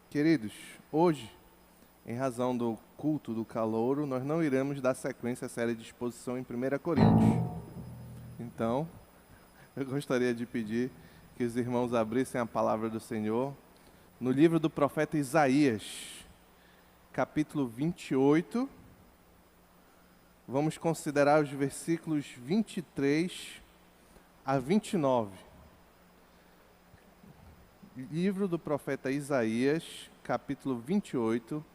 Queridos, hoje, em razão do culto do calouro, nós não iremos dar sequência à série de exposição em 1 Coríntios. Então, eu gostaria de pedir que os irmãos abrissem a palavra do Senhor no livro do profeta Isaías, capítulo 28. Vamos considerar os versículos 23 a 29. Livro do profeta Isaías, capítulo 28,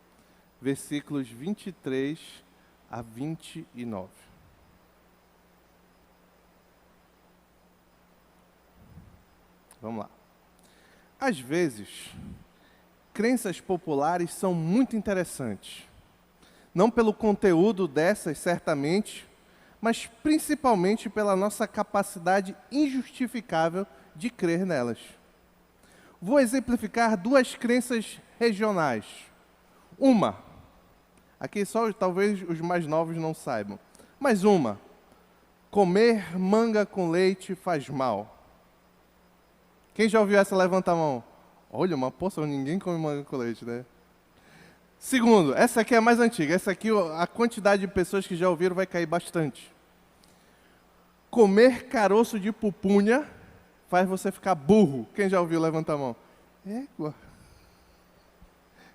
versículos 23 a 29. Vamos lá. Às vezes, crenças populares são muito interessantes. Não pelo conteúdo dessas, certamente, mas principalmente pela nossa capacidade injustificável de crer nelas. Vou exemplificar duas crenças regionais. Uma, aqui só talvez os mais novos não saibam, mas uma, comer manga com leite faz mal. Quem já ouviu essa, levanta a mão. Olha, uma poça, ninguém come manga com leite, né? Segundo, essa aqui é a mais antiga, essa aqui a quantidade de pessoas que já ouviram vai cair bastante. Comer caroço de pupunha faz você ficar burro. Quem já ouviu, levanta a mão. Égua.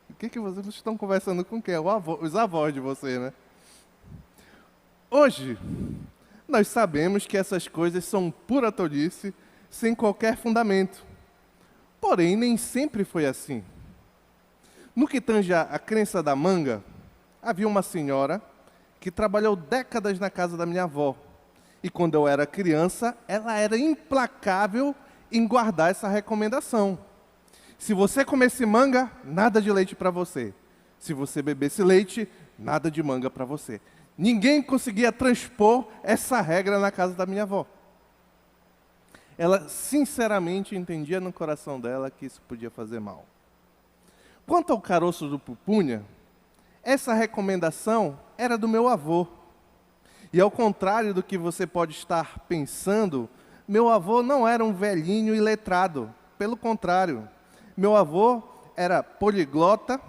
O que vocês estão conversando com quem? Os avós de você, né? Hoje, nós sabemos que essas coisas são pura tolice, sem qualquer fundamento. Porém, nem sempre foi assim. No que tange a crença da manga, havia uma senhora que trabalhou décadas na casa da minha avó. E quando eu era criança, ela era implacável em guardar essa recomendação. Se você comesse manga, nada de leite para você. Se você bebesse leite, nada de manga para você. Ninguém conseguia transpor essa regra na casa da minha avó. Ela sinceramente entendia no coração dela que isso podia fazer mal. Quanto ao caroço do pupunha, essa recomendação era do meu avô. E ao contrário do que você pode estar pensando, meu avô não era um velhinho iletrado. Pelo contrário, meu avô era poliglota,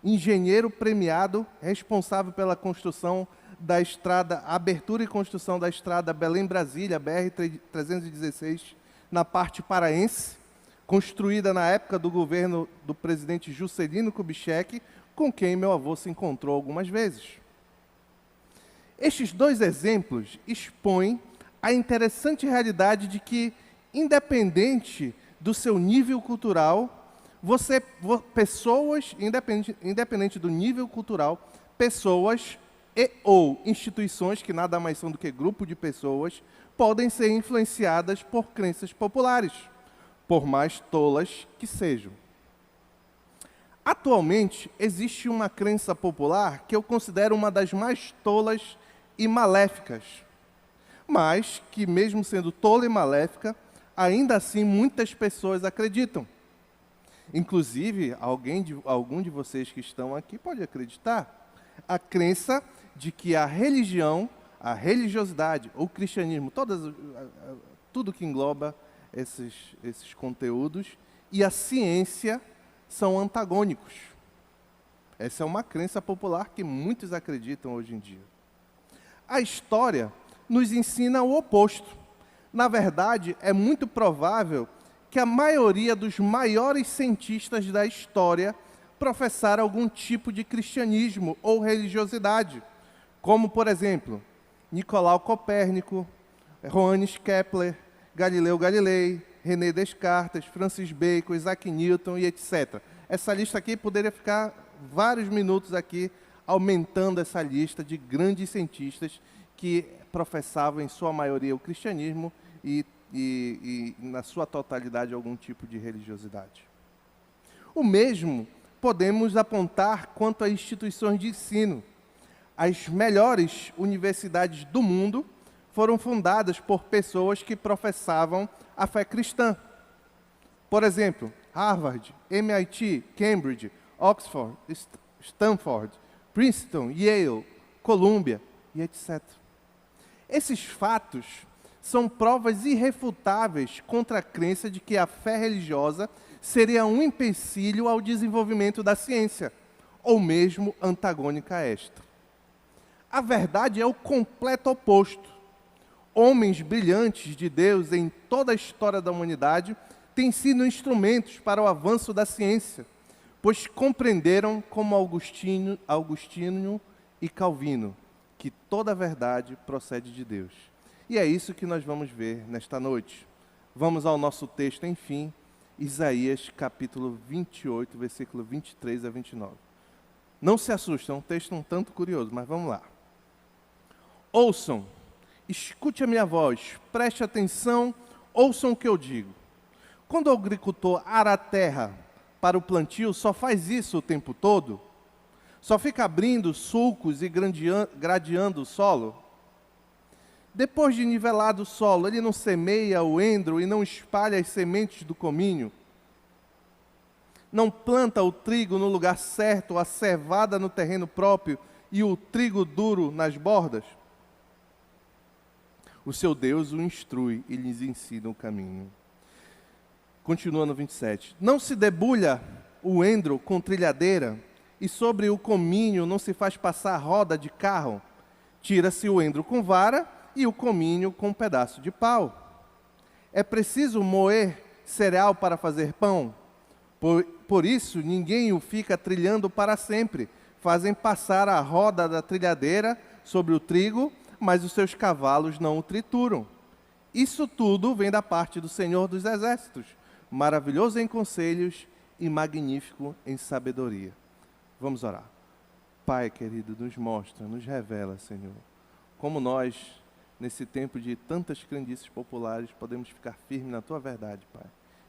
engenheiro premiado, responsável pela construção da estrada, abertura e construção da estrada Belém-Brasília, BR-316, na parte paraense, construída na época do governo do presidente Juscelino Kubitschek, com quem meu avô se encontrou algumas vezes. Estes dois exemplos expõem a interessante realidade de que, independente do seu nível cultural, independente do nível cultural, pessoas ou instituições, que nada mais são do que grupo de pessoas, podem ser influenciadas por crenças populares, por mais tolas que sejam. Atualmente, existe uma crença popular que eu considero uma das mais tolas e maléficas, mas que, mesmo sendo tola e maléfica, ainda assim muitas pessoas acreditam. Inclusive, algum de vocês que estão aqui pode acreditar. A crença de que a religião, a religiosidade, o cristianismo, tudo que engloba esses conteúdos, e a ciência são antagônicos. Essa é uma crença popular que muitos acreditam hoje em dia. A história nos ensina o oposto. Na verdade, é muito provável que a maioria dos maiores cientistas da história professaram algum tipo de cristianismo ou religiosidade, como, por exemplo, Nicolau Copérnico, Johannes Kepler, Galileu Galilei, René Descartes, Francis Bacon, Isaac Newton e etc. Essa lista aqui poderia ficar vários minutos aqui aumentando essa lista de grandes cientistas que professavam, em sua maioria, o cristianismo e na sua totalidade, algum tipo de religiosidade. O mesmo podemos apontar quanto a instituições de ensino. As melhores universidades do mundo foram fundadas por pessoas que professavam a fé cristã. Por exemplo, Harvard, MIT, Cambridge, Oxford, Stanford, Princeton, Yale, Columbia e etc. Esses fatos são provas irrefutáveis contra a crença de que a fé religiosa seria um empecilho ao desenvolvimento da ciência, ou mesmo antagônica a esta. A verdade é o completo oposto. Homens brilhantes de Deus em toda a história da humanidade têm sido instrumentos para o avanço da ciência, pois compreenderam, como Agostinho e Calvino, que toda a verdade procede de Deus. E é isso que nós vamos ver nesta noite. Vamos ao nosso texto, enfim, Isaías capítulo 28, versículo 23 a 29. Não se assustem, é um texto um tanto curioso, mas vamos lá. Ouçam, escute a minha voz, preste atenção, ouçam o que eu digo. Quando o agricultor ara a terra para o plantio, só faz isso o tempo todo? Só fica abrindo sulcos e gradeando o solo? Depois de nivelado o solo, ele não semeia o endro e não espalha as sementes do cominho? Não planta o trigo no lugar certo, a cevada no terreno próprio e o trigo duro nas bordas? O seu Deus o instrui e lhes ensina o caminho. Continua no 27. Não se debulha o endro com trilhadeira, e sobre o cominho não se faz passar roda de carro. Tira-se o endro com vara e o cominho com um pedaço de pau. É preciso moer cereal para fazer pão. Por isso, ninguém o fica trilhando para sempre. Fazem passar a roda da trilhadeira sobre o trigo, mas os seus cavalos não o trituram. Isso tudo vem da parte do Senhor dos Exércitos, maravilhoso em conselhos e magnífico em sabedoria. Vamos orar. Pai querido, nos mostra, nos revela, Senhor, como nós, nesse tempo de tantas crendices populares, podemos ficar firmes na Tua verdade, Pai.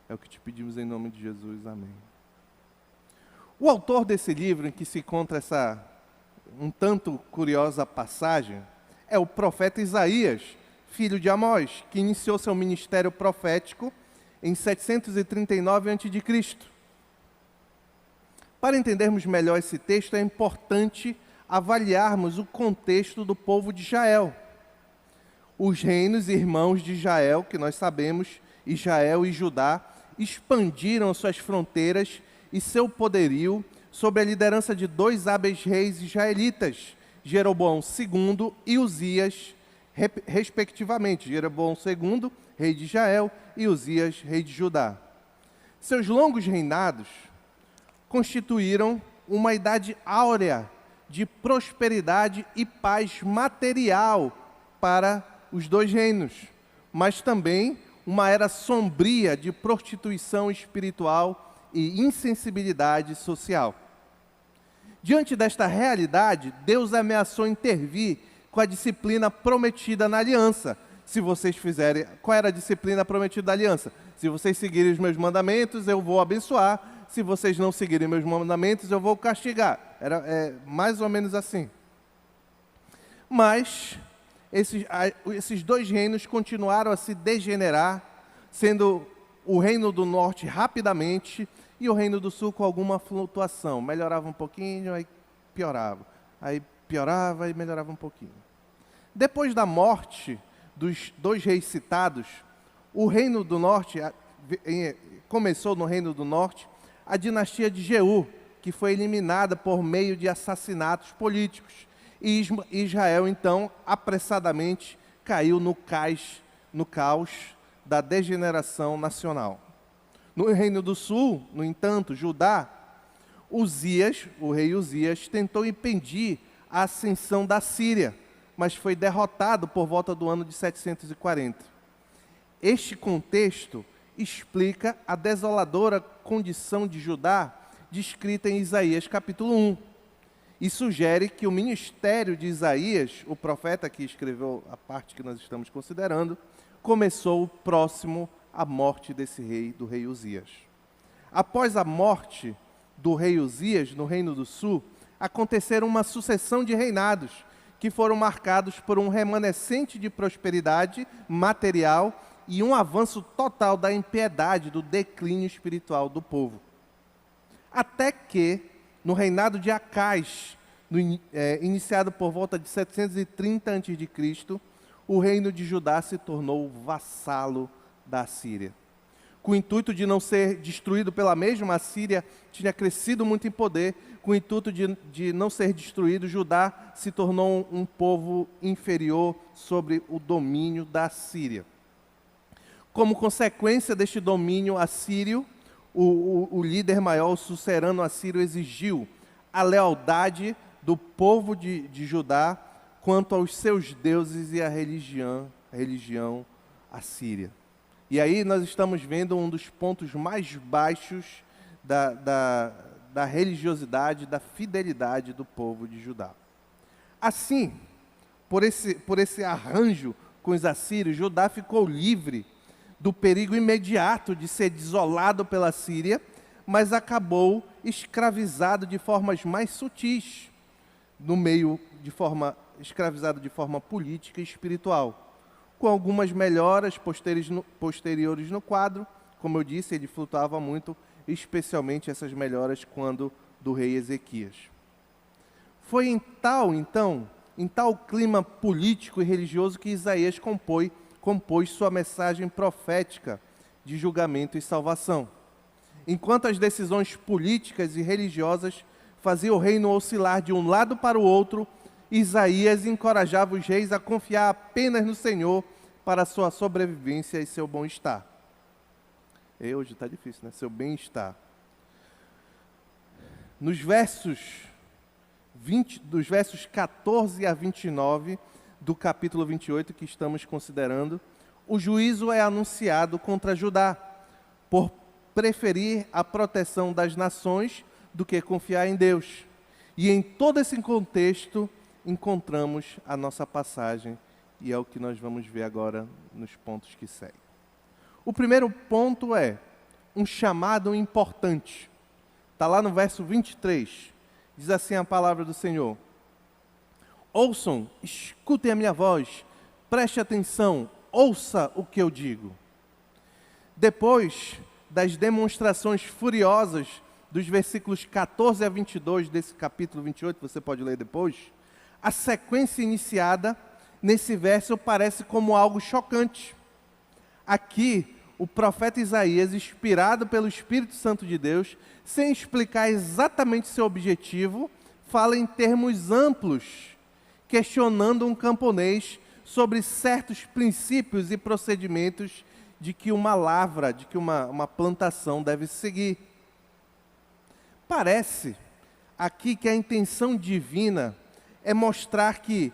É o que te pedimos em nome de Jesus. Amém. O autor desse livro, em que se encontra essa um tanto curiosa passagem, é o profeta Isaías, filho de Amós, que iniciou seu ministério profético em 739 a.C. Para entendermos melhor esse texto, é importante avaliarmos o contexto do povo de Israel. Os reinos irmãos de Israel, que nós sabemos, Israel e Judá, expandiram suas fronteiras e seu poderio sob a liderança de dois hábeis reis israelitas, Jeroboão II e Uzias, respectivamente. Jeroboão II, rei de Israel, e Uzias, rei de Judá. Seus longos reinados constituíram uma idade áurea de prosperidade e paz material para os dois reinos, mas também uma era sombria de prostituição espiritual e insensibilidade social. Diante desta realidade, Deus ameaçou intervir com a disciplina prometida na aliança. Se vocês fizerem... Qual era a disciplina prometida da aliança? Se vocês seguirem os meus mandamentos, eu vou abençoar. Se vocês não seguirem meus mandamentos, eu vou castigar. Era mais ou menos assim. Mas esses dois reinos continuaram a se degenerar, sendo o reino do norte rapidamente e o reino do sul com alguma flutuação. Melhorava um pouquinho, aí piorava. Aí piorava e melhorava um pouquinho. Depois da morte dos dois reis citados, o reino do norte, começou no reino do norte a dinastia de Jeú, que foi eliminada por meio de assassinatos políticos. E Israel, então, apressadamente caiu no caos da degeneração nacional. No reino do sul, no entanto, Judá, Uzias, o rei Uzias, tentou impedir a ascensão da Síria, mas foi derrotado por volta do ano de 740. Este contexto explica a desoladora condição de Judá descrita em Isaías capítulo 1. E sugere que o ministério de Isaías, o profeta que escreveu a parte que nós estamos considerando, começou próximo à morte desse rei, do rei Uzias. Após a morte do rei Uzias, no Reino do Sul, aconteceram uma sucessão de reinados que foram marcados por um remanescente de prosperidade material e um avanço total da impiedade, do declínio espiritual do povo. Até que, no reinado de Acais, iniciado por volta de 730 a.C., o reino de Judá se tornou vassalo da Síria. com o intuito de não ser destruído pela mesma. A Síria tinha crescido muito em poder, com o intuito de não ser destruído. Judá se tornou um povo inferior sobre o domínio da Síria. Como consequência deste domínio assírio, o líder maior, o sucerano assírio, exigiu a lealdade do povo de Judá quanto aos seus deuses e à religião assíria. E aí nós estamos vendo um dos pontos mais baixos da religiosidade, da fidelidade do povo de Judá. Assim, por esse arranjo com os assírios, Judá ficou livre do perigo imediato de ser desolado pela Síria, mas acabou escravizado de formas mais sutis, escravizado de forma política e espiritual, com algumas melhoras posteriores no quadro. Como eu disse, ele flutuava muito, especialmente essas melhoras quando do rei Ezequias. Foi em tal clima político e religioso que Isaías compôs sua mensagem profética de julgamento e salvação. Enquanto as decisões políticas e religiosas faziam o reino oscilar de um lado para o outro, Isaías encorajava os reis a confiar apenas no Senhor para sua sobrevivência e seu bem-estar. Hoje está difícil, né? Seu bem-estar. Dos versos 14 a 29 do capítulo 28 que estamos considerando, o juízo é anunciado contra Judá, por preferir a proteção das nações do que confiar em Deus. E em todo esse contexto, encontramos a nossa passagem, e é o que nós vamos ver agora nos pontos que seguem. O primeiro ponto é um chamado importante. Está lá no verso 23. Diz assim a palavra do Senhor: ouçam, escutem a minha voz, preste atenção, ouça o que eu digo. Depois das demonstrações furiosas dos versículos 14 a 22 desse capítulo 28, você pode ler depois, a sequência iniciada nesse verso parece como algo chocante. Aqui, o profeta Isaías, inspirado pelo Espírito Santo de Deus, sem explicar exatamente seu objetivo, fala em termos amplos, questionando um camponês sobre certos princípios e procedimentos de que uma lavra, de que uma plantação deve seguir. Parece aqui que a intenção divina é mostrar que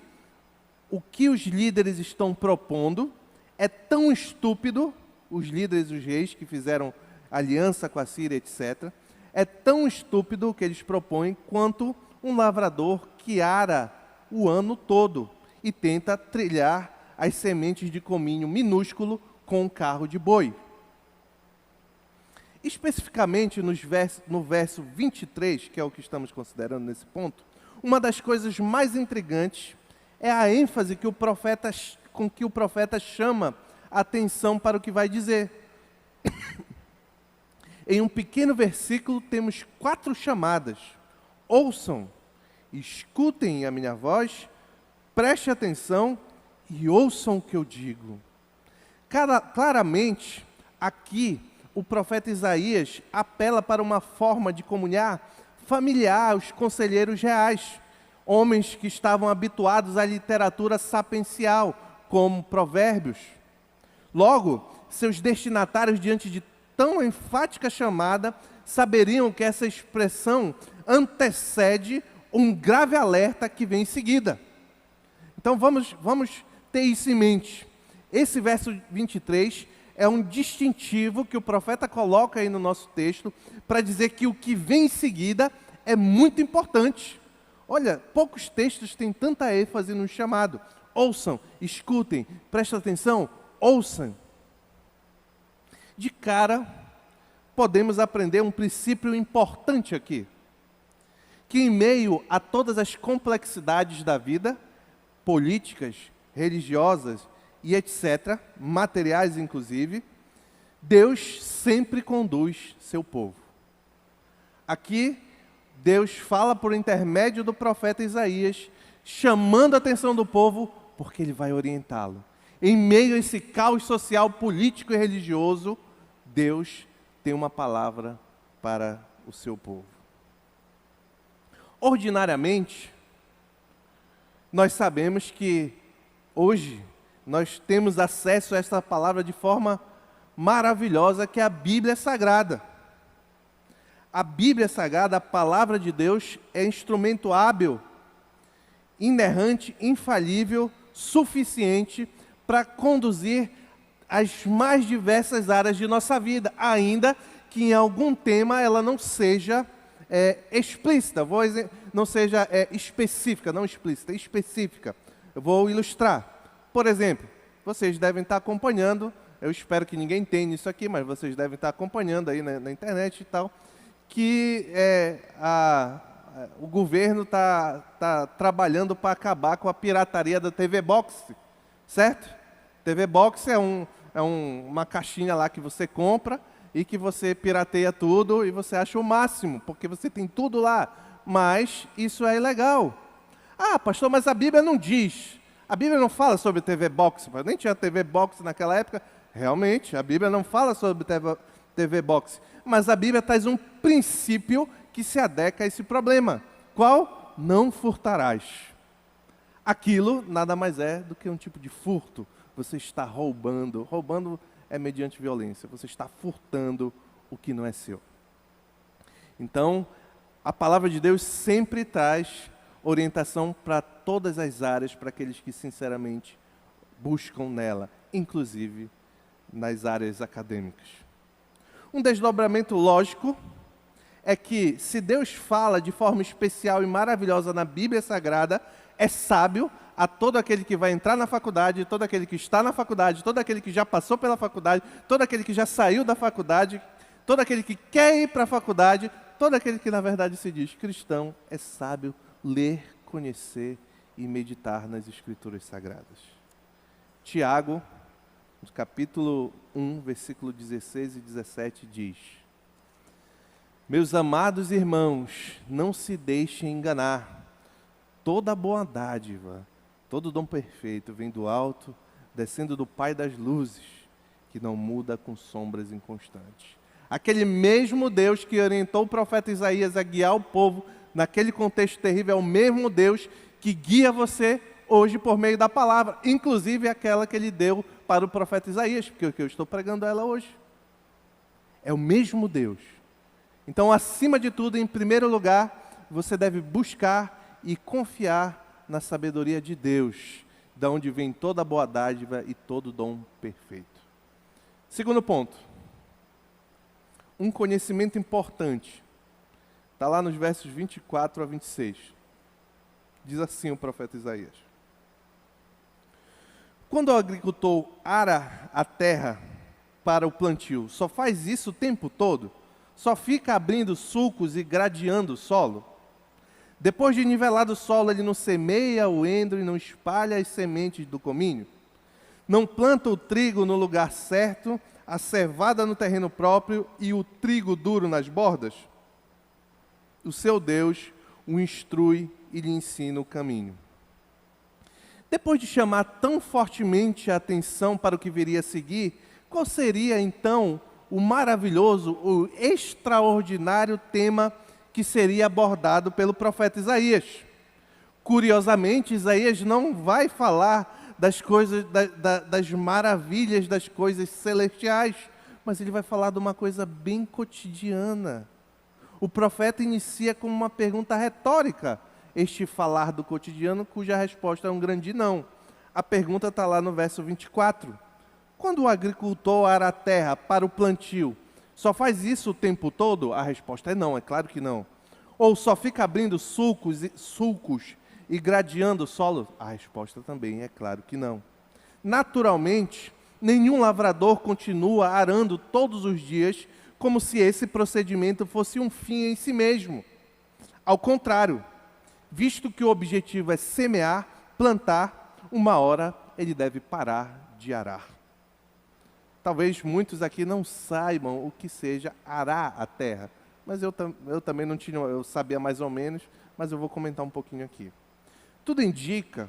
o que os líderes estão propondo é tão estúpido, os líderes, os reis que fizeram aliança com a Síria, etc., é tão estúpido o que eles propõem quanto um lavrador que ara o ano todo e tenta trilhar as sementes de cominho minúsculo com um carro de boi. Especificamente no verso 23, que é o que estamos considerando nesse ponto, uma das coisas mais intrigantes é a ênfase com que o profeta chama a atenção para o que vai dizer. Em um pequeno versículo temos 4 chamadas: ouçam, escutem a minha voz, preste atenção e ouçam o que eu digo. Claramente, aqui, o profeta Isaías apela para uma forma de comunhar familiar aos conselheiros reais, homens que estavam habituados à literatura sapiencial, como Provérbios. Logo, seus destinatários, diante de tão enfática chamada, saberiam que essa expressão antecede um grave alerta que vem em seguida. Então vamos ter isso em mente. Esse verso 23 é um distintivo que o profeta coloca aí no nosso texto para dizer que o que vem em seguida é muito importante. Olha, poucos textos têm tanta ênfase no chamado. Ouçam, escutem, prestem atenção, ouçam. De cara, podemos aprender um princípio importante aqui, que em meio a todas as complexidades da vida, políticas, religiosas e etc., materiais inclusive, Deus sempre conduz seu povo. Aqui, Deus fala por intermédio do profeta Isaías, chamando a atenção do povo, porque Ele vai orientá-lo. Em meio a esse caos social, político e religioso, Deus tem uma palavra para o seu povo. Ordinariamente, nós sabemos que hoje nós temos acesso a essa palavra de forma maravilhosa, que é a Bíblia Sagrada. A Bíblia Sagrada, a palavra de Deus, é instrumento hábil, inerrante, infalível, suficiente para conduzir as mais diversas áreas de nossa vida, ainda que em algum tema ela não seja explícita, não seja específica, não explícita, específica. Eu vou ilustrar. Por exemplo, vocês devem estar acompanhando, eu espero que ninguém tenha isso aqui, mas vocês devem estar acompanhando aí na internet e tal, que o governo está trabalhando para acabar com a pirataria da TV Box, certo? TV Box é uma caixinha lá que você compra e que você pirateia tudo e você acha o máximo, porque você tem tudo lá, mas isso é ilegal. Ah, pastor, mas a Bíblia não diz. A Bíblia não fala sobre TV Box, nem tinha TV Box naquela época. Realmente, a Bíblia não fala sobre TV Box, mas a Bíblia traz um princípio que se adequa a esse problema. Qual? Não furtarás. Aquilo nada mais é do que um tipo de furto. Você está roubando. Roubando é mediante violência. Você está furtando o que não é seu. Então, a palavra de Deus sempre traz orientação para todas as áreas, para aqueles que sinceramente buscam nela, inclusive nas áreas acadêmicas. Um desdobramento lógico é que, se Deus fala de forma especial e maravilhosa na Bíblia Sagrada, é sábio a todo aquele que vai entrar na faculdade, todo aquele que está na faculdade, todo aquele que já passou pela faculdade, todo aquele que já saiu da faculdade, todo aquele que quer ir para a faculdade, todo aquele que na verdade se diz cristão, é sábio ler, conhecer e meditar nas Escrituras Sagradas. Tiago, no capítulo 1, versículo 16 e 17, diz: Meus amados irmãos, não se deixem enganar. Toda boa dádiva, todo dom perfeito vem do alto, descendo do Pai das luzes, que não muda com sombras inconstantes. Aquele mesmo Deus que orientou o profeta Isaías a guiar o povo naquele contexto terrível, é o mesmo Deus que guia você hoje por meio da palavra, inclusive aquela que ele deu para o profeta Isaías, porque eu estou pregando ela hoje. É o mesmo Deus. Então, acima de tudo, em primeiro lugar, você deve buscar e confiar na sabedoria de Deus, da onde vem toda a boa dádiva e todo dom perfeito. Segundo ponto, um conhecimento importante, está lá nos versos 24 a 26. Diz assim o profeta Isaías: Quando o agricultor ara a terra para o plantio, só faz isso o tempo todo? Só fica abrindo sulcos e gradeando o solo? Depois de nivelado o solo, ele não semeia o endro e não espalha as sementes do cominho? Não planta o trigo no lugar certo, a cevada no terreno próprio e o trigo duro nas bordas? O seu Deus o instrui e lhe ensina o caminho. Depois de chamar tão fortemente a atenção para o que viria a seguir, qual seria então o maravilhoso, o extraordinário tema que seria abordado pelo profeta Isaías? Curiosamente, Isaías não vai falar das coisas, das maravilhas das coisas celestiais, mas ele vai falar de uma coisa bem cotidiana. O profeta inicia com uma pergunta retórica, este falar do cotidiano, cuja resposta é um grande não. A pergunta está lá no verso 24. Quando o agricultor ara a terra para o plantio, só faz isso o tempo todo? A resposta é não, é claro que não. Ou só fica abrindo sulcos e gradeando o solo? A resposta também é claro que não. Naturalmente, nenhum lavrador continua arando todos os dias como se esse procedimento fosse um fim em si mesmo. Ao contrário, visto que o objetivo é semear, plantar, uma hora ele deve parar de arar. Talvez muitos aqui não saibam o que seja arar a terra, mas eu também não tinha, eu sabia mais ou menos, mas eu vou comentar um pouquinho aqui. Tudo indica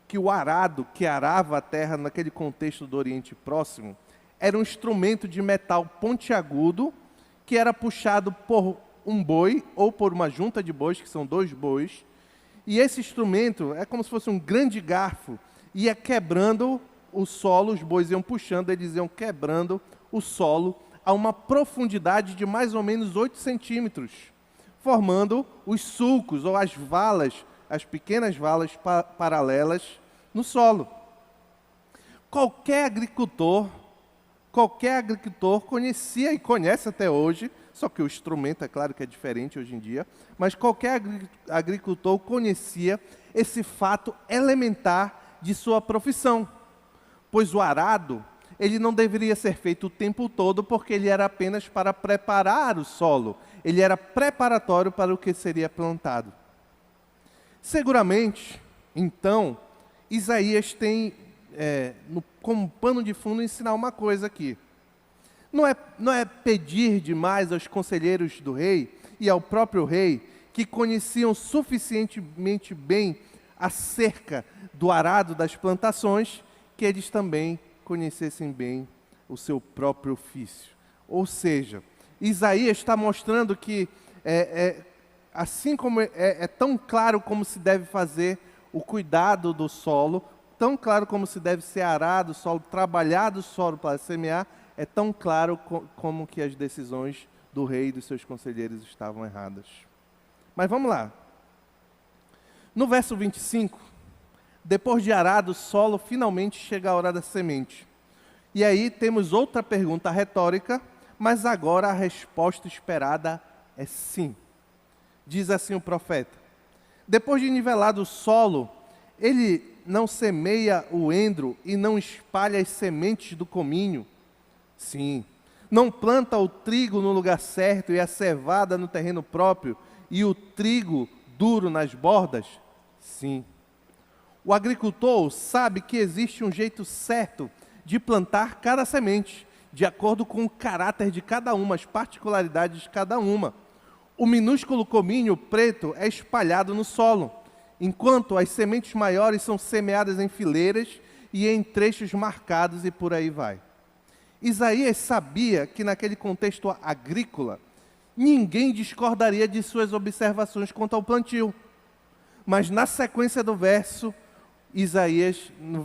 que o arado que arava a terra naquele contexto do Oriente Próximo era um instrumento de metal pontiagudo que era puxado por um boi ou por uma junta de bois, que são 2 bois. E esse instrumento é como se fosse um grande garfo, ia quebrando o solo, os bois iam puxando, eles iam quebrando o solo a uma profundidade de mais ou menos 8 centímetros, formando os sulcos ou as valas, as pequenas valas paralelas no solo. Qualquer agricultor conhecia e conhece até hoje, só que o instrumento é claro que é diferente hoje em dia, mas qualquer agricultor conhecia esse fato elementar de sua profissão, pois o arado, ele não deveria ser feito o tempo todo, porque ele era apenas para preparar o solo, ele era preparatório para o que seria plantado. Seguramente, então, Isaías tem, como pano de fundo, ensinar uma coisa aqui. Não é pedir demais aos conselheiros do rei e ao próprio rei, que conheciam suficientemente bem acerca do arado das plantações, que eles também conhecessem bem o seu próprio ofício. Ou seja, Isaías está mostrando que, assim como é tão claro como se deve fazer o cuidado do solo, tão claro como se deve ser arado o solo, trabalhado o solo para semear, é tão claro como que as decisões do rei e dos seus conselheiros estavam erradas. Mas vamos lá. No verso 25, depois de arado o solo, finalmente chega a hora da semente. E aí temos outra pergunta retórica, mas agora a resposta esperada é sim. Diz assim o profeta: depois de nivelado o solo, ele não semeia o endro e não espalha as sementes do cominho? Sim. Não planta o trigo no lugar certo e a cevada no terreno próprio e o trigo duro nas bordas? Sim. O agricultor sabe que existe um jeito certo de plantar cada semente, de acordo com o caráter de cada uma, as particularidades de cada uma. O minúsculo cominho preto é espalhado no solo, enquanto as sementes maiores são semeadas em fileiras e em trechos marcados e por aí vai. Isaías sabia que naquele contexto agrícola, ninguém discordaria de suas observações quanto ao plantio. Mas na sequência do verso, no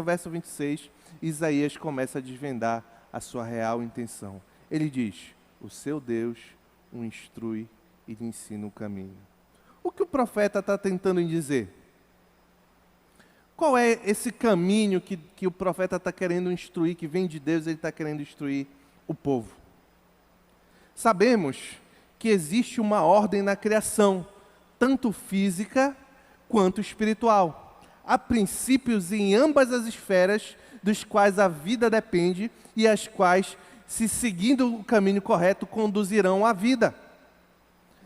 verso 26, Isaías começa a desvendar a sua real intenção. Ele diz: o seu Deus o instrui e lhe ensina o caminho. O que o profeta está tentando dizer? Qual é esse caminho que o profeta está querendo instruir, que vem de Deus, ele está querendo instruir o povo? Sabemos que existe uma ordem na criação, tanto física quanto espiritual. Há princípios em ambas as esferas dos quais a vida depende e as quais, se seguindo o caminho correto, conduzirão à vida.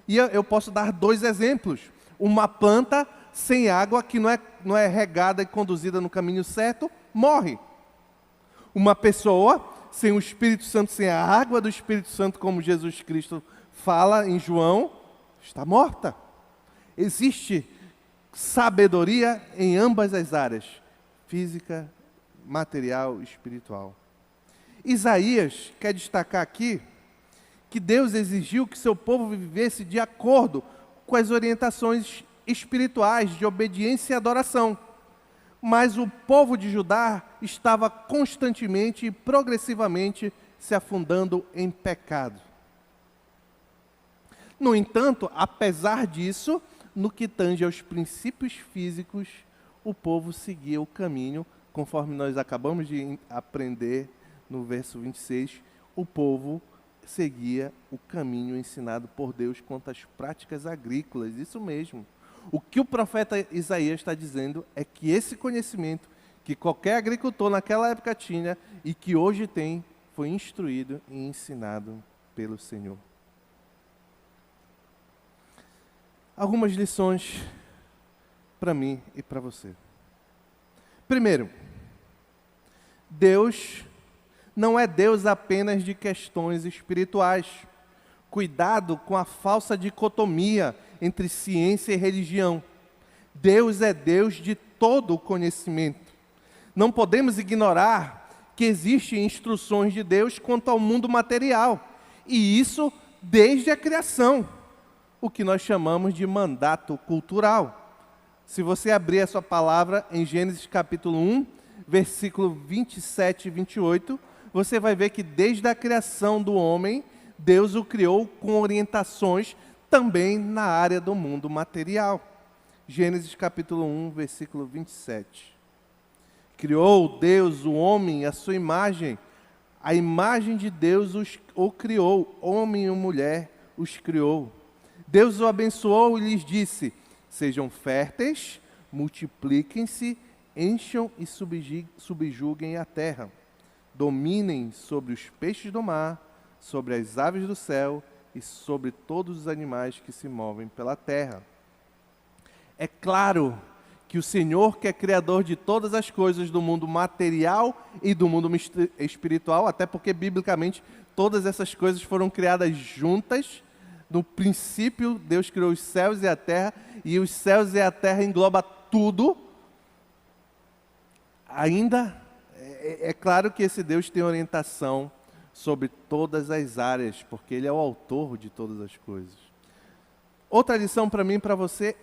E eu posso dar 2 exemplos. Uma planta sem água, que não é regada e conduzida no caminho certo, morre. Uma pessoa sem o Espírito Santo, sem a água do Espírito Santo, como Jesus Cristo fala em João, está morta. Existe sabedoria em ambas as áreas, física, material e espiritual. Isaías quer destacar aqui que Deus exigiu que seu povo vivesse de acordo com as orientações espirituais de obediência e adoração. Mas o povo de Judá estava constantemente e progressivamente se afundando em pecado. No entanto, apesar disso, no que tange aos princípios físicos, o povo seguia o caminho, conforme nós acabamos de aprender no verso 26, o povo seguia o caminho ensinado por Deus quanto às práticas agrícolas, isso mesmo. O que o profeta Isaías está dizendo é que esse conhecimento que qualquer agricultor naquela época tinha e que hoje tem, foi instruído e ensinado pelo Senhor. Algumas lições para mim e para você. Primeiro, Deus não é Deus apenas de questões espirituais. Cuidado com a falsa dicotomia entre ciência e religião. Deus é Deus de todo o conhecimento. Não podemos ignorar que existem instruções de Deus quanto ao mundo material. E isso desde a criação, o que nós chamamos de mandato cultural. Se você abrir a sua palavra em Gênesis capítulo 1, versículo 27 e 28, você vai ver que desde a criação do homem, Deus o criou com orientações também na área do mundo material. Gênesis capítulo 1, versículo 27. Criou Deus o homem à sua imagem, a imagem de Deus o criou, homem e mulher os criou. Deus o abençoou e lhes disse: sejam férteis, multipliquem-se, encham e subjuguem a terra. Dominem sobre os peixes do mar, sobre as aves do céu e sobre todos os animais que se movem pela terra. É claro que o Senhor, que é criador de todas as coisas do mundo material e do mundo espiritual, até porque biblicamente todas essas coisas foram criadas juntas. No princípio, Deus criou os céus e a terra, e os céus e a terra engloba tudo. Ainda é claro que esse Deus tem orientação sobre todas as áreas, porque Ele é o autor de todas as coisas. Outra lição para mim e para você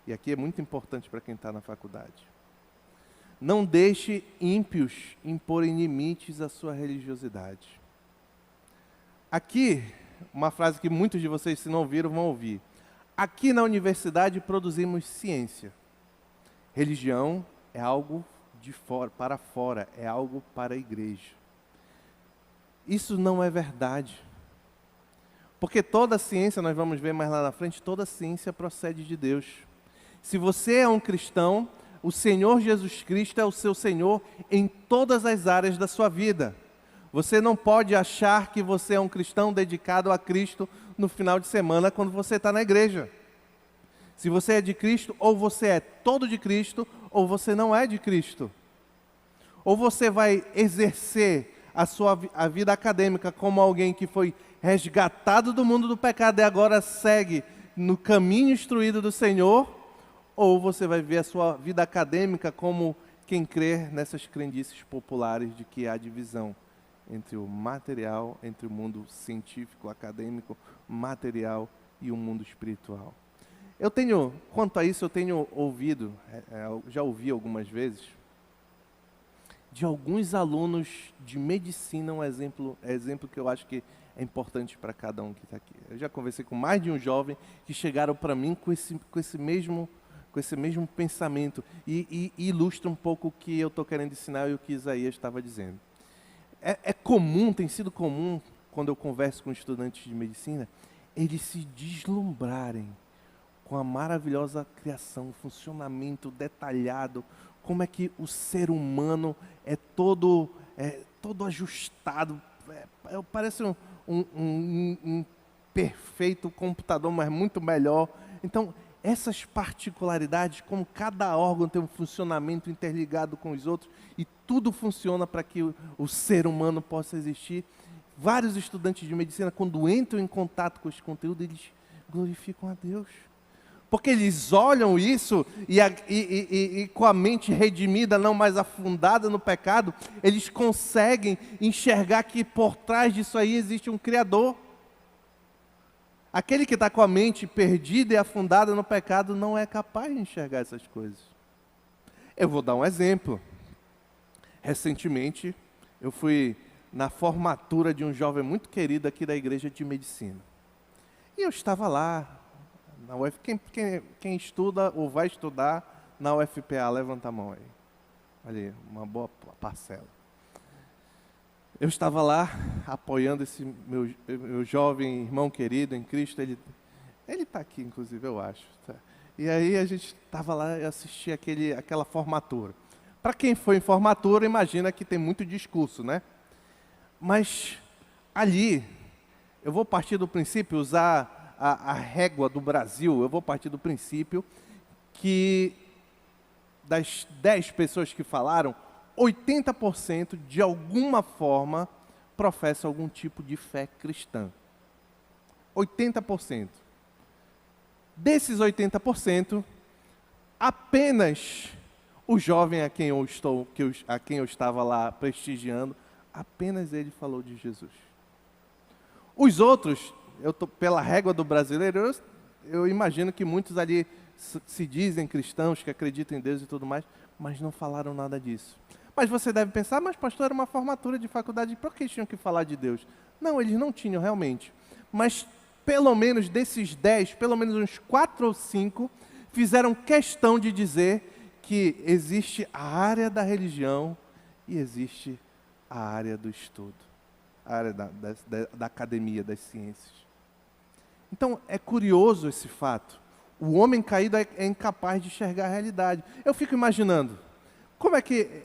e aqui é muito importante para quem está na faculdade: não deixe ímpios imporem limites à sua religiosidade. Aqui, uma frase que muitos de vocês, se não ouviram, vão ouvir. Aqui na universidade produzimos ciência. Religião é algo de fora, para fora, é algo para a igreja. Isso não é verdade. Porque toda ciência, nós vamos ver mais lá na frente, toda ciência procede de Deus. Se você é um cristão, o Senhor Jesus Cristo é o seu Senhor em todas as áreas da sua vida. Você não pode achar que você é um cristão dedicado a Cristo no final de semana quando você está na igreja. Se você é de Cristo, ou você é todo de Cristo, ou você não é de Cristo. Ou você vai exercer a vida acadêmica como alguém que foi resgatado do mundo do pecado e agora segue no caminho instruído do Senhor, ou você vai ver a sua vida acadêmica como quem crê nessas crendices populares de que há divisão entre o material, entre o mundo científico, acadêmico, material e o mundo espiritual. Quanto a isso, eu tenho ouvido, já ouvi algumas vezes, de alguns alunos de medicina, um exemplo que eu acho que é importante para cada um que está aqui. Eu já conversei com mais de um jovem que chegaram para mim com esse mesmo pensamento e ilustra um pouco o que eu estou querendo ensinar e o que Isaías estava dizendo. Tem sido comum, quando eu converso com estudantes de medicina, eles se deslumbrarem com a maravilhosa criação, funcionamento detalhado, como é que o ser humano é todo ajustado, parece um perfeito computador, mas muito melhor. Então, essas particularidades, como cada órgão tem um funcionamento interligado com os outros, e tudo funciona para que o ser humano possa existir. Vários estudantes de medicina, quando entram em contato com esse conteúdo, eles glorificam a Deus. Porque eles olham isso e com a mente redimida, não mais afundada no pecado, eles conseguem enxergar que por trás disso aí existe um Criador. Aquele que está com a mente perdida e afundada no pecado não é capaz de enxergar essas coisas. Eu vou dar um exemplo. Recentemente, eu fui na formatura de um jovem muito querido aqui da igreja de medicina. E eu estava lá, na UF. Quem estuda ou vai estudar na UFPA, levanta a mão aí. Olha aí, uma boa parcela. Eu estava lá apoiando esse meu jovem irmão querido em Cristo. Ele está aqui, inclusive, eu acho. Tá? E aí a gente estava lá e assistia aquela formatura. Para quem foi em formatura, imagina que tem muito discurso, né? Mas ali, eu vou partir do princípio, usar a régua do Brasil, eu vou partir do princípio que das 10 pessoas que falaram, 80% de alguma forma professa algum tipo de fé cristã. 80%. Desses 80%, apenas O jovem a quem eu estava lá prestigiando, apenas ele falou de Jesus. Os outros, pela régua do brasileiro, eu imagino que muitos ali se dizem cristãos, que acreditam em Deus e tudo mais, mas não falaram nada disso. Mas você deve pensar, mas pastor, era uma formatura de faculdade, por que tinham que falar de Deus? Não, eles não tinham realmente. Mas pelo menos desses 10, pelo menos uns 4 ou 5, fizeram questão de dizer que existe a área da religião e existe a área do estudo, a área da academia, das ciências. Então, é curioso esse fato. O homem caído é incapaz de enxergar a realidade. Eu fico imaginando, como é que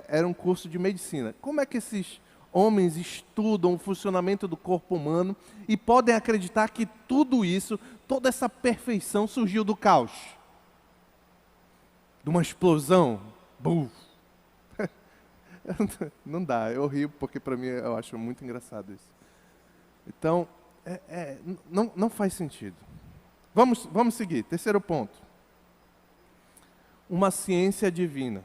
era um curso de medicina, como é que esses homens estudam o funcionamento do corpo humano e podem acreditar que tudo isso, toda essa perfeição surgiu do caos? De uma explosão? Bum! Não dá, eu rio porque para mim eu acho muito engraçado isso. Então, não faz sentido. Vamos seguir. Terceiro ponto. Uma ciência divina.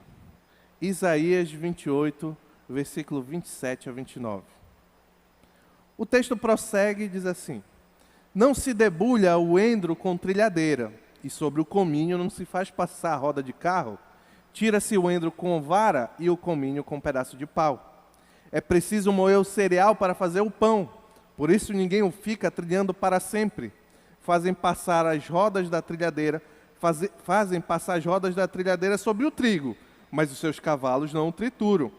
Isaías 28, versículo 27 a 29. O texto prossegue e diz assim: não se debulha o endro com trilhadeira, e sobre o cominho não se faz passar roda de carro. Tira-se o endro com vara e o cominho com pedaço de pau. É preciso moer o cereal para fazer o pão, por isso ninguém o fica trilhando para sempre. Fazem passar as rodas da trilhadeira, fazem passar as rodas da trilhadeira sobre o trigo, mas os seus cavalos não o trituram.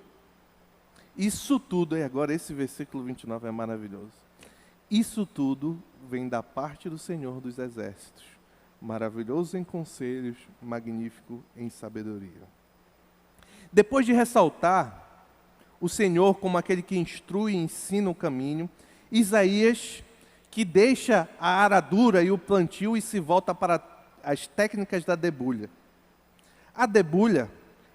Isso tudo, e agora esse versículo 29 é maravilhoso. Isso tudo vem da parte do Senhor dos Exércitos, maravilhoso em conselhos, magnífico em sabedoria. Depois de ressaltar o Senhor como aquele que instrui e ensina o caminho, Isaías, que deixa a aradura e o plantio e se volta para as técnicas da debulha. A debulha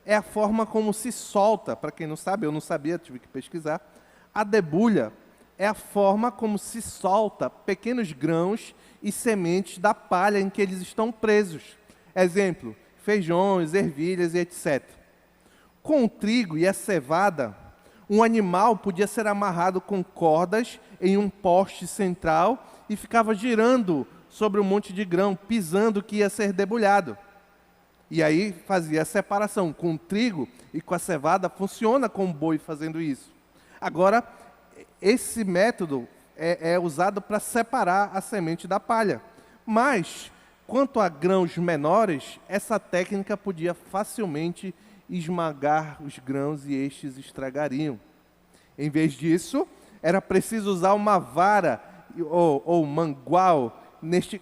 é a forma como se solta, para quem não sabe, eu não sabia, tive que pesquisar. A debulha é a forma como se solta pequenos grãos e sementes da palha em que eles estão presos. Exemplo, feijões, ervilhas e etc. Com o trigo e a cevada, um animal podia ser amarrado com cordas em um poste central e ficava girando sobre um monte de grão, pisando o que ia ser debulhado. E aí fazia a separação. Com o trigo e com a cevada, funciona com o boi fazendo isso. Agora, esse método é usado para separar a semente da palha. Mas, quanto a grãos menores, essa técnica podia facilmente esmagar os grãos e estes estragariam. Em vez disso, era preciso usar uma vara ou mangual. Neste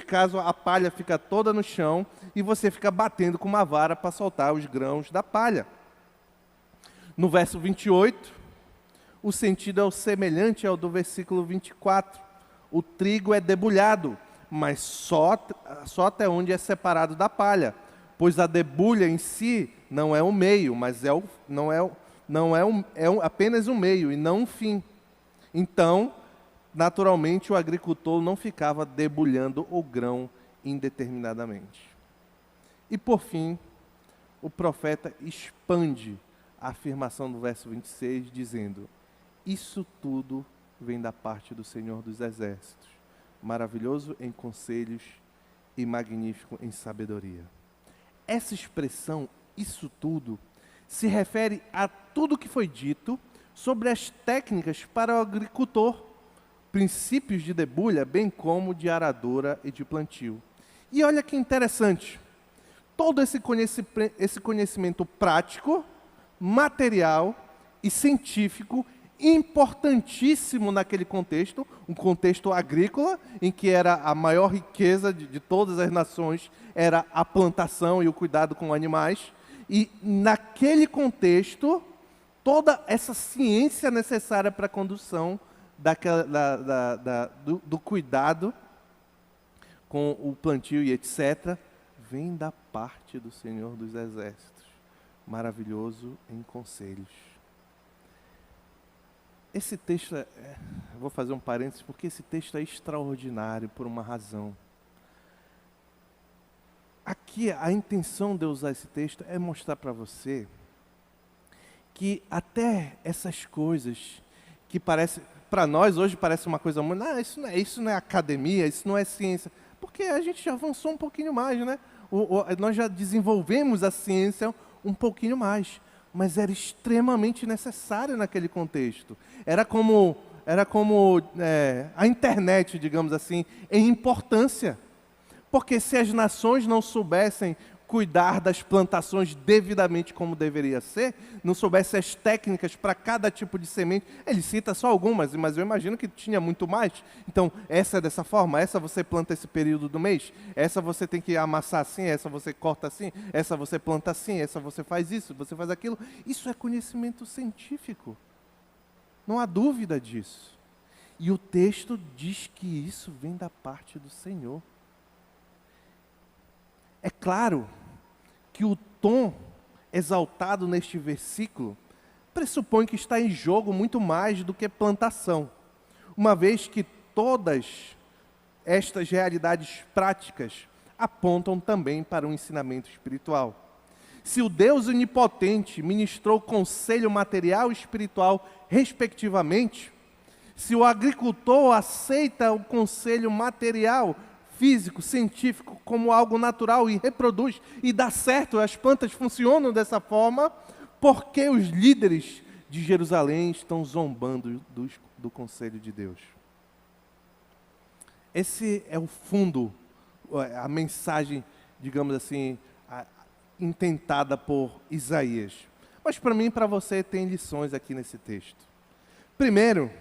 caso, a palha fica toda no chão e você fica batendo com uma vara para soltar os grãos da palha. No verso 28, o sentido é o semelhante ao do versículo 24. O trigo é debulhado, mas só até onde é separado da palha, pois a debulha em si não é o meio, mas é apenas um meio e não um fim. Então, naturalmente, o agricultor não ficava debulhando o grão indeterminadamente. E, por fim, o profeta expande a afirmação do verso 26, dizendo: isso tudo vem da parte do Senhor dos Exércitos, maravilhoso em conselhos e magnífico em sabedoria. Essa expressão, isso tudo, se refere a tudo que foi dito sobre as técnicas para o agricultor, princípios de debulha, bem como de aradura e de plantio. E olha que interessante, todo esse conhecimento prático, material e científico, importantíssimo naquele contexto, um contexto agrícola, em que era a maior riqueza de todas as nações, era a plantação e o cuidado com animais, e naquele contexto, toda essa ciência necessária para a condução do cuidado com o plantio e etc., vem da parte do Senhor dos Exércitos, maravilhoso em conselhos. Esse texto, vou fazer um parênteses, porque esse texto é extraordinário por uma razão. Aqui que a intenção de eu usar esse texto é mostrar para você que até essas coisas que parece, para nós hoje parece uma coisa muito, isso não é academia, isso não é ciência, porque a gente já avançou um pouquinho mais, né? Nós já desenvolvemos a ciência um pouquinho mais, mas era extremamente necessário naquele contexto. Era como a internet, digamos assim, em importância. Porque se as nações não soubessem cuidar das plantações devidamente como deveria ser, não soubessem as técnicas para cada tipo de semente, ele cita só algumas, mas eu imagino que tinha muito mais. Então, essa é dessa forma, essa você planta esse período do mês, essa você tem que amassar assim, essa você corta assim, essa você planta assim, essa você faz isso, você faz aquilo. Isso é conhecimento científico. Não há dúvida disso. E o texto diz que isso vem da parte do Senhor. É claro que o tom exaltado neste versículo pressupõe que está em jogo muito mais do que plantação, uma vez que todas estas realidades práticas apontam também para um ensinamento espiritual. Se o Deus onipotente ministrou conselho material e espiritual, respectivamente, se o agricultor aceita o conselho material, físico, científico, como algo natural e reproduz e dá certo, as plantas funcionam dessa forma, por que os líderes de Jerusalém estão zombando do conselho de Deus? Esse é o fundo, a mensagem, digamos assim, intentada por Isaías. Mas para mim e para você tem lições aqui nesse texto. Primeiro,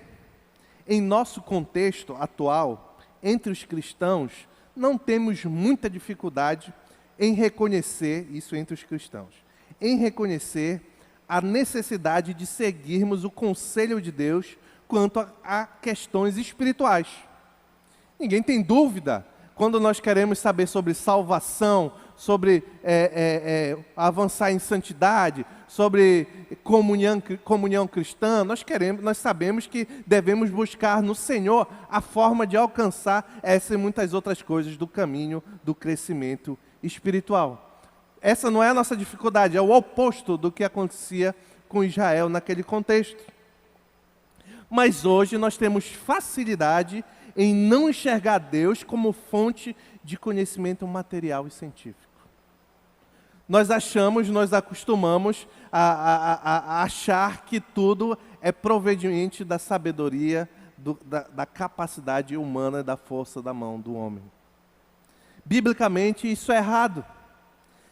em nosso contexto atual, entre os cristãos, não temos muita dificuldade em reconhecer, isso entre os cristãos, em reconhecer a necessidade de seguirmos o conselho de Deus quanto a questões espirituais. Ninguém tem dúvida, quando nós queremos saber sobre salvação, sobre avançar em santidade, sobre comunhão cristã, nós sabemos que devemos buscar no Senhor a forma de alcançar essa e muitas outras coisas do caminho do crescimento espiritual. Essa não é a nossa dificuldade, é o oposto do que acontecia com Israel naquele contexto. Mas hoje nós temos facilidade em não enxergar Deus como fonte de conhecimento material e científico. Nós acostumamos a achar que tudo é proveniente da sabedoria, da capacidade humana, da força da mão do homem. Biblicamente, isso é errado.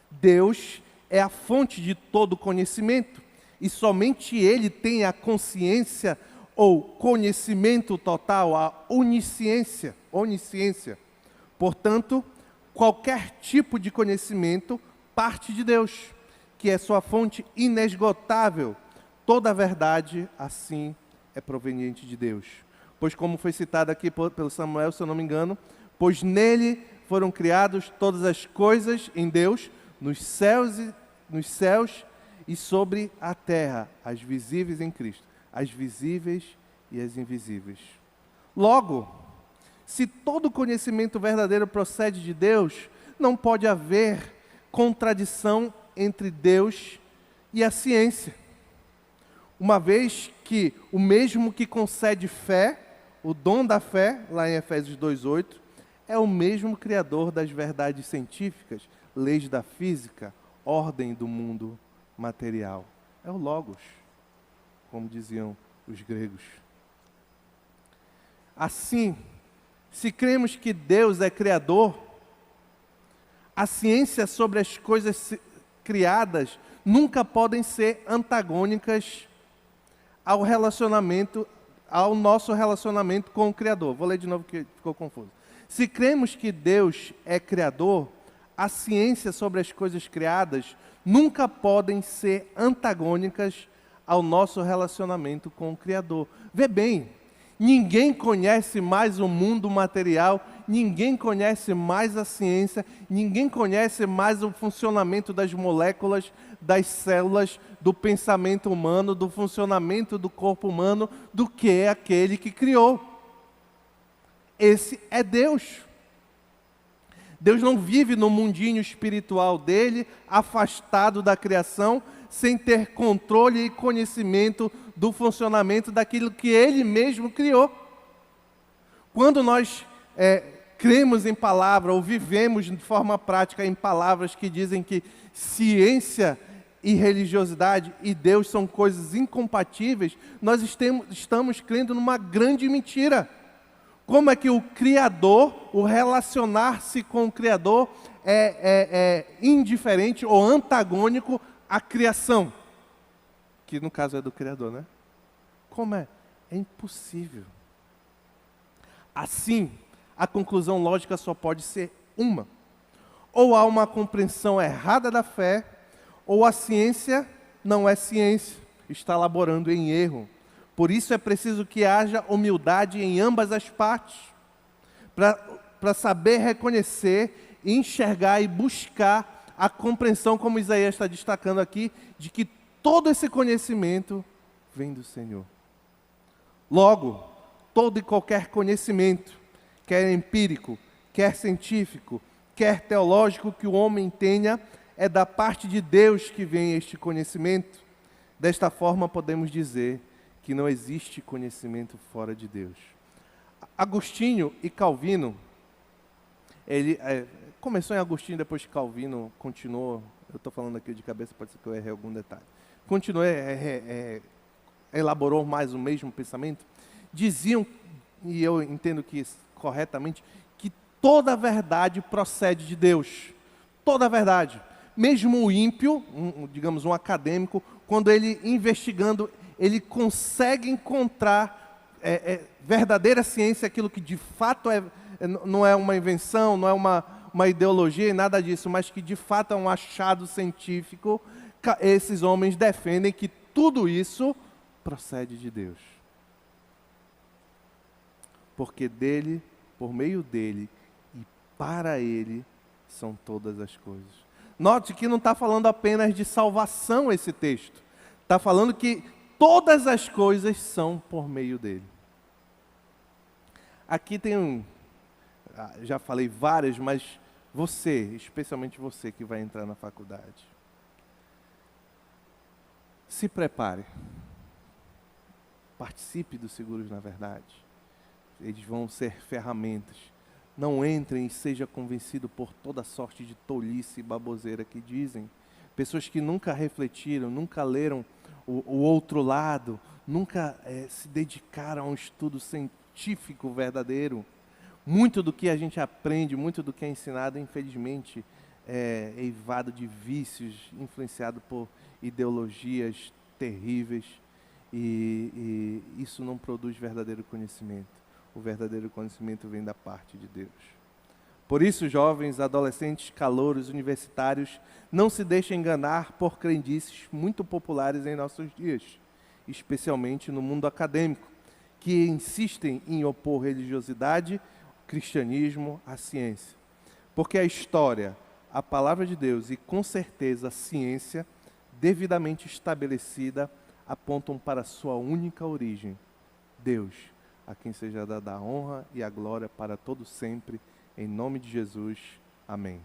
Deus é a fonte de todo conhecimento e somente Ele tem a consciência ou conhecimento total, a onisciência. Portanto, qualquer tipo de conhecimento parte de Deus, que é sua fonte inesgotável. Toda a verdade, assim, é proveniente de Deus. Pois como foi citado aqui pelo Samuel, se eu não me engano, pois nele foram criadas todas as coisas em Deus, nos céus e sobre a terra, as visíveis em Cristo, as visíveis e as invisíveis. Logo, se todo conhecimento verdadeiro procede de Deus, não pode haver contradição entre Deus e a ciência. Uma vez que o mesmo que concede fé, o dom da fé, lá em Efésios 2:8, é o mesmo criador das verdades científicas, leis da física, ordem do mundo material. É o Logos, como diziam os gregos. Assim, se cremos que Deus é criador, a ciência sobre as coisas criadas nunca podem ser antagônicas ao nosso relacionamento com o Criador. Vou ler de novo que ficou confuso. Se cremos que Deus é criador, a ciência sobre as coisas criadas nunca podem ser antagônicas ao nosso relacionamento com o Criador. Vê bem, ninguém conhece mais o mundo material, ninguém conhece mais a ciência, ninguém conhece mais o funcionamento das moléculas, das células, do pensamento humano, do funcionamento do corpo humano, do que aquele que criou. Esse é Deus. Deus não vive no mundinho espiritual dele, afastado da criação, sem ter controle e conhecimento do funcionamento daquilo que ele mesmo criou. Quando nós cremos em palavra ou vivemos de forma prática em palavras que dizem que ciência e religiosidade e Deus são coisas incompatíveis, nós estamos crendo numa grande mentira. Como é que o Criador, o relacionar-se com o Criador é indiferente ou antagônico à criação? Que no caso é do Criador, né? Como é? É impossível. Assim, a conclusão lógica só pode ser uma. Ou há uma compreensão errada da fé, ou a ciência não é ciência, está laborando em erro. Por isso é preciso que haja humildade em ambas as partes, para saber reconhecer, enxergar e buscar a compreensão, como Isaías está destacando aqui, de que todo esse conhecimento vem do Senhor. Logo, todo e qualquer conhecimento, quer empírico, quer científico, quer teológico que o homem tenha, é da parte de Deus que vem este conhecimento. Desta forma, podemos dizer que não existe conhecimento fora de Deus. Agostinho e Calvino, ele começou em Agostinho, depois Calvino continuou, eu estou falando aqui de cabeça, pode ser que eu erre algum detalhe. Continuou, elaborou mais o mesmo pensamento. Diziam, e eu entendo que corretamente, que toda a verdade procede de Deus. Toda a verdade. Mesmo o ímpio, digamos um acadêmico, quando ele investigando, ele consegue encontrar verdadeira ciência, aquilo que de fato não é uma invenção, não é uma ideologia e nada disso, mas que de fato é um achado científico. Esses homens defendem que tudo isso procede de Deus. Porque dele, por meio dele e para ele são todas as coisas. Note que não está falando apenas de salvação esse texto. Está falando que todas as coisas são por meio dele. Aqui tem já falei várias, mas você, especialmente você que vai entrar na faculdade, se prepare. Participe dos Seguros na Verdade. Eles vão ser ferramentas. Não entrem e seja convencido por toda sorte de tolice e baboseira que dizem. Pessoas que nunca refletiram, nunca leram o outro lado, nunca se dedicaram a um estudo científico verdadeiro. Muito do que a gente aprende, muito do que é ensinado, infelizmente, é eivado de vícios, influenciado por ideologias terríveis, e isso não produz verdadeiro conhecimento. O verdadeiro conhecimento vem da parte de Deus. Por isso, jovens, adolescentes, calouros, universitários, não se deixem enganar por crendices muito populares em nossos dias, especialmente no mundo acadêmico, que insistem em opor religiosidade, cristianismo à ciência. Porque a história, a palavra de Deus e, com certeza, a ciência, devidamente estabelecida, apontam para a sua única origem, Deus, a quem seja dada a honra e a glória para todo sempre, em nome de Jesus. Amém.